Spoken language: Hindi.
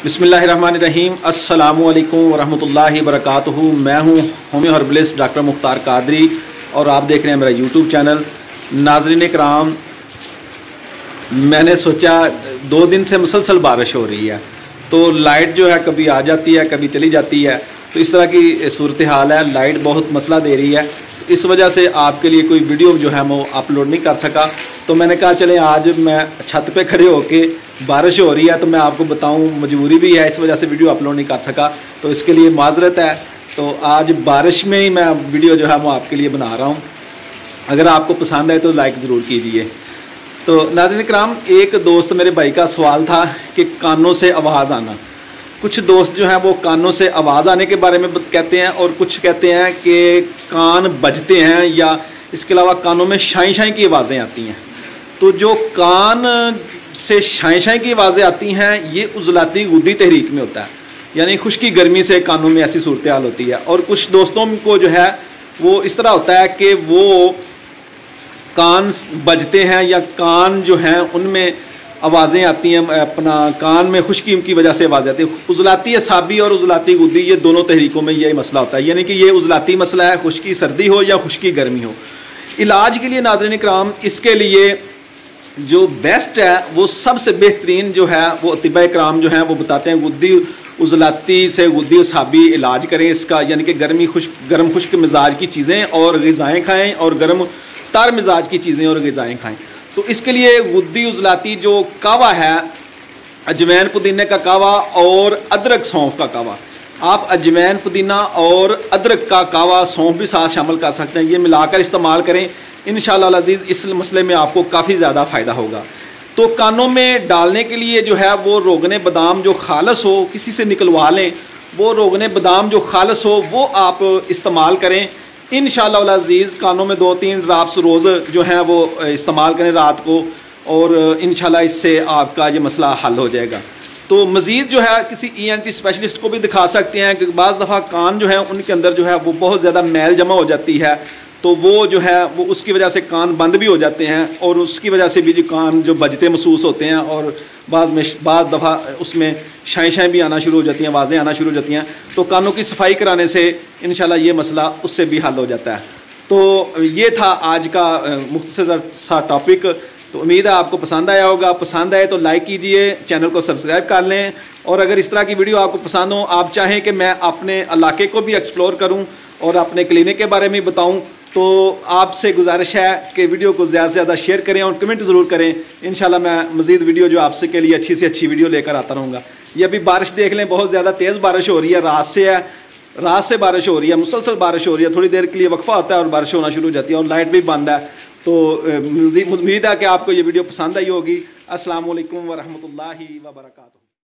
बिस्मिल्लाहिर्रहमानिर्रहीम अस्सलामु अलैकुम वरहमतुल्लाहि वबरकातुहू। मैं हूँ homeo herbalist doctor Mukhtar Qadri और आप देख रहे हैं मेरा यूट्यूब चैनल। नाज़रीन कराम, मैंने सोचा 2 दिन से मुसलसल बारिश हो रही है तो लाइट जो है कभी आ जाती है कभी चली जाती है, तो इस तरह की सूरत हाल है। लाइट बहुत मसला दे रही है, इस वजह से आपके लिए कोई वीडियो जो है वो अपलोड नहीं कर सका। तो मैंने कहा चलें आज मैं छत पे खड़े होके, बारिश हो रही है तो मैं आपको बताऊं, मजबूरी भी है, इस वजह से वीडियो अपलोड नहीं कर सका, तो इसके लिए माजरत है। तो आज बारिश में ही मैं वीडियो जो है वो आपके लिए बना रहा हूँ। अगर आपको पसंद आए तो लाइक ज़रूर कीजिए। तो नाज़रीन कराम, एक दोस्त मेरे भाई का सवाल था कि कानों से आवाज़ आना। कुछ दोस्त जो हैं वो कानों से आवाज़ आने के बारे में कहते हैं और कुछ कहते हैं कि कान बजते हैं, या इसके अलावा कानों में शाई शाई की आवाज़ें आती हैं। तो जो कान से शाई शाई की आवाज़ें आती हैं ये उज़लाती गुद्दी तहरीक में होता है, यानी खुश्की गर्मी से कानों में ऐसी सूरत हाल होती है। और कुछ दोस्तों को जो है वो इस तरह होता है कि वो कान बजते हैं या कान जो हैं उनमें आवाज़ें आती हैं, अपना कान में खुश्की की वजह से आवाज़ आती है। उज़लाती असाबी और उज़लाती गुद्दी, ये दोनों तहरीकों में ये मसला होता है, यानी कि ये उज़लाती मसला है, खुश्की सर्दी हो या खुश्की गर्मी हो। इलाज के लिए नाज़रीन कराम, इसके लिए जो बेस्ट है वो सबसे बेहतरीन जो है वो अतिबा कराम जो है वो बताते हैं गुद्दी उज़लाती से गुद्दी असाबी इलाज करें इसका, यानी कि गर्म खुश्क मिजाज की चीज़ें और ग़िज़ाएँ खाएँ और गर्म तर मिजाज की चीज़ें और ग़िज़ाएँ खाएँ। तो इसके लिए गुद्दी उज़लाती जो कावा है, अजवैन पुदीने का कावा और अदरक सौंफ का कावा, आप अजवैन पुदीना और अदरक का कावा सौंफ भी साथ शामिल कर सकते हैं। ये मिलाकर इस्तेमाल करें, इंशाअल्लाह अज़ीज़ इस मसले में आपको काफ़ी ज़्यादा फ़ायदा होगा। तो कानों में डालने के लिए जो है वो रोगने बादाम जो खालस हो, किसी से निकलवा लें, वो रोगने बादाम जो खालस हो वो आप इस्तेमाल करें। इंशाअल्लाह अज़ीज़ कानों में 2-3 ड्राप्स रोज़ जो हैं वो इस्तेमाल करें रात को, और इंशाअल्लाह इससे आपका ये मसला हल हो जाएगा। तो मज़ीद जो है किसी ENT स्पेशलिस्ट को भी दिखा सकते हैं कि बाज़ दफ़ा कान जो है उनके अंदर जो है वो बहुत ज़्यादा मैल जमा हो जाती है, तो वो जो है वो उसकी वजह से कान बंद भी हो जाते हैं और उसकी वजह से भी जो कान जो बजते महसूस होते हैं, और बाज़ दफ़ा उसमें शाई शाई भी आना शुरू हो जाती हैं, आवाज़ें आना शुरू हो जाती हैं। तो कानों की सफाई कराने से इंशाल्लाह ये मसला उससे भी हल हो जाता है। तो ये था आज का मुख्तसर सा टॉपिक। तो उम्मीद है आपको पसंद आया होगा। पसंद आए तो लाइक कीजिए, चैनल को सब्सक्राइब कर लें, और अगर इस तरह की वीडियो आपको पसंद हो, आप चाहें कि मैं अपने इलाके को भी एक्सप्लोर करूं और अपने क्लिनिक के बारे में बताऊं, तो आपसे गुजारिश है कि वीडियो को ज़्यादा से ज़्यादा शेयर करें और कमेंट ज़रूर करें। इंशाल्लाह मैं मज़ीद वीडियो जो आपसे के लिए अच्छी से अच्छी वीडियो लेकर आता रहूँगा। ये अभी बारिश देख लें, बहुत ज़्यादा तेज़ बारिश हो रही है, रात से बारिश हो रही है, मुसलसल बारिश हो रही है। थोड़ी देर के लिए वक्फा होता है और बारिश होना शुरू हो जाती है और लाइट भी बंद है। तो उम्मीद है कि आपको ये वीडियो पसंद आई होगी। अस्सलाम वालेकुम व रहमतुल्लाहि व बरकातुहू।